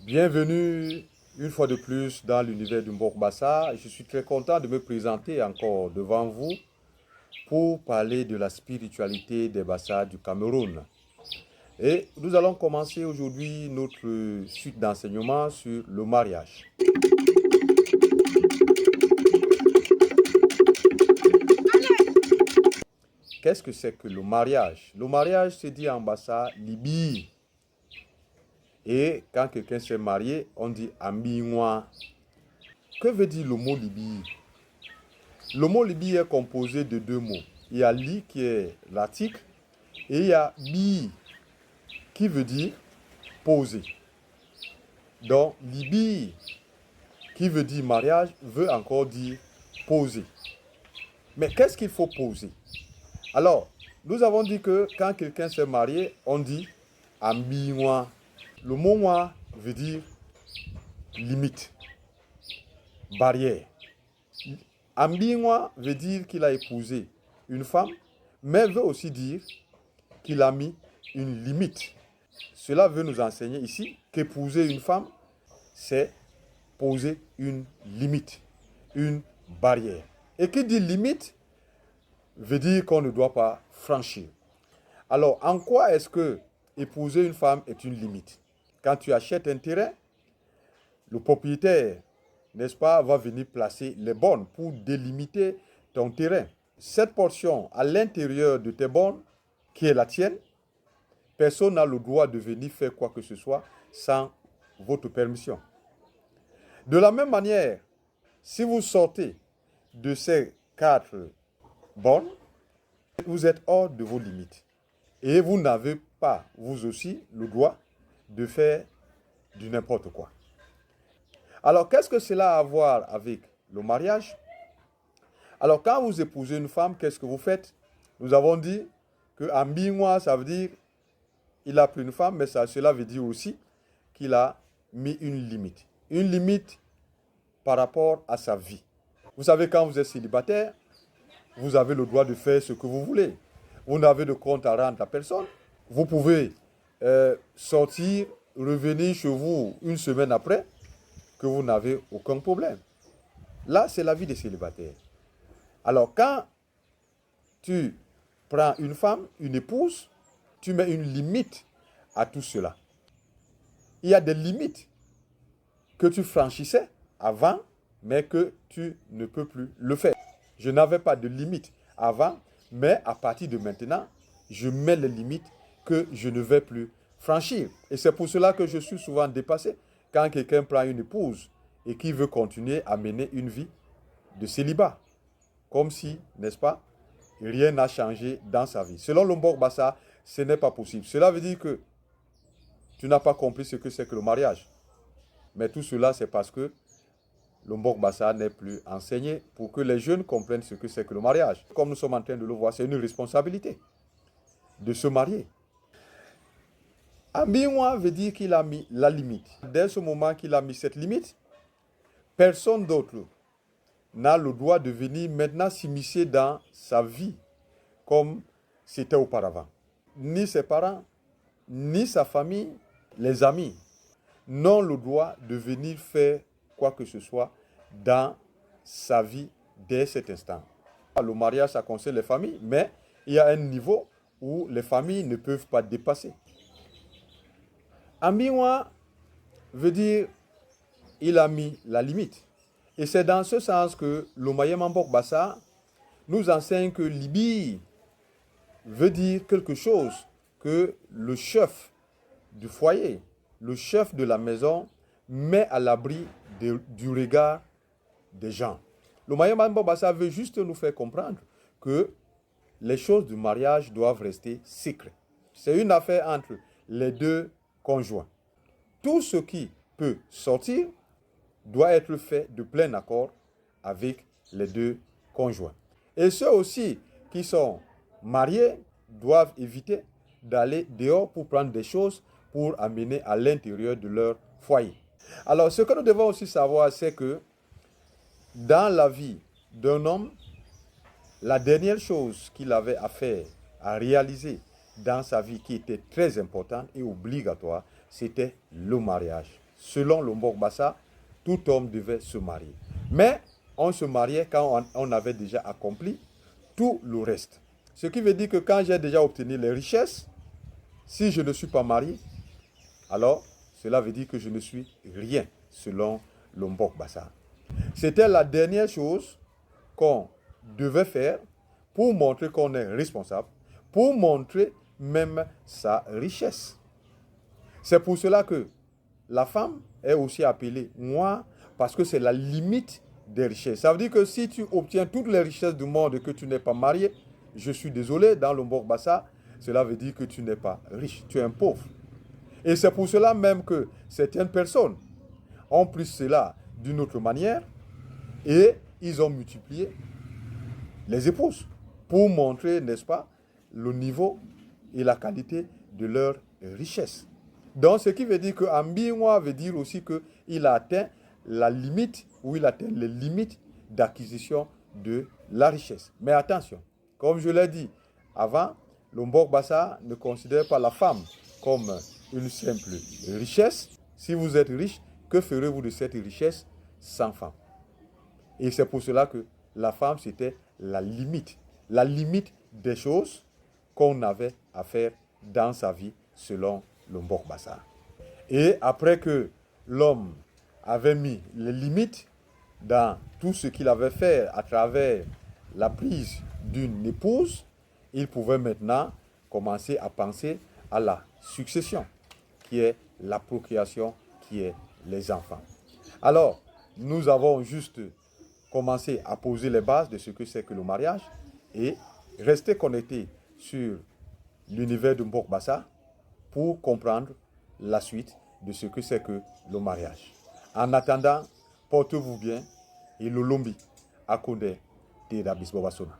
Bienvenue une fois de plus dans l'univers du Mbok Bassa. Je suis très content de me présenter encore devant vous pour parler de la spiritualité des Bassa du Cameroun. Et nous allons commencer aujourd'hui notre suite d'enseignement sur le mariage. Qu'est-ce que c'est que le mariage? Le mariage se dit en Bassa libi. Et quand quelqu'un s'est marié, on dit ambiwa. Que veut dire le mot libi? Le mot libi est composé de deux mots. Il y a li qui est l'article et il y a bi qui veut dire poser. Donc libi qui veut dire mariage veut encore dire poser. Mais qu'est-ce qu'il faut poser? Alors, nous avons dit que quand quelqu'un s'est marié, on dit ambiwa. Le mot moi veut dire limite, barrière. Ambiwa veut dire qu'il a épousé une femme, mais veut aussi dire qu'il a mis une limite. Cela veut nous enseigner ici qu'épouser une femme, c'est poser une limite, une barrière. Et qui dit limite veut dire qu'on ne doit pas franchir. Alors, en quoi est-ce que épouser une femme est une limite? Quand tu achètes un terrain, le propriétaire, n'est-ce pas, va venir placer les bornes pour délimiter ton terrain. Cette portion à l'intérieur de tes bornes, qui est la tienne, personne n'a le droit de venir faire quoi que ce soit sans votre permission. De la même manière, si vous sortez de ces 4 bornes, vous êtes hors de vos limites. Et vous n'avez pas, vous aussi, le droit de faire du n'importe quoi. Alors, qu'est-ce que cela a à voir avec le mariage? Alors, quand vous épousez une femme, qu'est-ce que vous faites? Nous avons dit que ambingwa, ça veut dire il a pris une femme, mais cela veut dire aussi qu'il a mis une limite. Une limite par rapport à sa vie. Vous savez, quand vous êtes célibataire, vous avez le droit de faire ce que vous voulez. Vous n'avez de compte à rendre à personne. Vous pouvez sortir, revenir chez vous une semaine après, que vous n'avez aucun problème. Là, c'est la vie des célibataires. Alors, quand tu prends une femme, une épouse, tu mets une limite à tout cela. Il y a des limites que tu franchissais avant, mais que tu ne peux plus le faire. Je n'avais pas de limite avant, mais à partir de maintenant, je mets les limites que je ne vais plus franchir. Et c'est pour cela que je suis souvent dépassé quand quelqu'un prend une épouse et qui veut continuer à mener une vie de célibat. Comme si, n'est-ce pas, rien n'a changé dans sa vie. Selon le Mbok Bassa, ce n'est pas possible. Cela veut dire que tu n'as pas compris ce que c'est que le mariage. Mais tout cela, c'est parce que le Mbok Bassa n'est plus enseigné pour que les jeunes comprennent ce que c'est que le mariage. Comme nous sommes en train de le voir, c'est une responsabilité de se marier. Ambiwa veut dire qu'il a mis la limite. Dès ce moment qu'il a mis cette limite, personne d'autre n'a le droit de venir maintenant s'immiscer dans sa vie comme c'était auparavant. Ni ses parents, ni sa famille, les amis n'ont le droit de venir faire quoi que ce soit dans sa vie dès cet instant. Le mariage, ça concerne les familles, mais il y a un niveau où les familles ne peuvent pas dépasser. Ambiwa veut dire il a mis la limite. Et c'est dans ce sens que le Mayema Mbok Bassa nous enseigne que libi veut dire quelque chose que le chef du foyer, le chef de la maison met à l'abri du regard des gens. Le Mayema Mbok Bassa veut juste nous faire comprendre que les choses du mariage doivent rester secrètes. C'est une affaire entre les deux conjoints. Tout ce qui peut sortir doit être fait de plein accord avec les deux conjoints. Et ceux aussi qui sont mariés doivent éviter d'aller dehors pour prendre des choses pour amener à l'intérieur de leur foyer. Alors, ce que nous devons aussi savoir, c'est que dans la vie d'un homme, la dernière chose qu'il avait à faire, à réaliser dans sa vie qui était très importante et obligatoire, c'était le mariage. Selon le Mbok Bassa, tout homme devait se marier. Mais on se mariait quand on avait déjà accompli tout le reste. Ce qui veut dire que quand j'ai déjà obtenu les richesses, si je ne suis pas marié, alors cela veut dire que je ne suis rien selon le Mbok Bassa. C'était la dernière chose qu'on devait faire pour montrer qu'on est responsable, pour montrer même sa richesse. C'est pour cela que la femme est aussi appelée moi, parce que c'est la limite des richesses. Ça veut dire que si tu obtiens toutes les richesses du monde et que tu n'es pas marié, je suis désolé, dans le Mbok Bassa, cela veut dire que tu n'es pas riche, tu es un pauvre. Et c'est pour cela même que certaines personnes ont pris cela d'une autre manière et ils ont multiplié les épouses pour montrer, n'est-ce pas, le niveau et la qualité de leur richesse. Donc, ce qui veut dire que Ambiwa veut dire aussi qu'il a atteint la limite, ou il atteint les limites d'acquisition de la richesse. Mais attention, comme je l'ai dit avant, le Mbok Bassa ne considère pas la femme comme une simple richesse. Si vous êtes riche, que ferez-vous de cette richesse sans femme? Et c'est pour cela que la femme, c'était la limite des choses qu'on avait à faire dans sa vie selon le Mbok Bassa. Et après que l'homme avait mis les limites dans tout ce qu'il avait fait à travers la prise d'une épouse, il pouvait maintenant commencer à penser à la succession, qui est la procréation, qui est les enfants. Alors, nous avons juste commencé à poser les bases de ce que c'est que le mariage et rester connecté sur l'univers de Mbok Bassa pour comprendre la suite de ce que c'est que le mariage. En attendant, portez-vous bien et le lombi, Akonde, Tera Bisbobasona.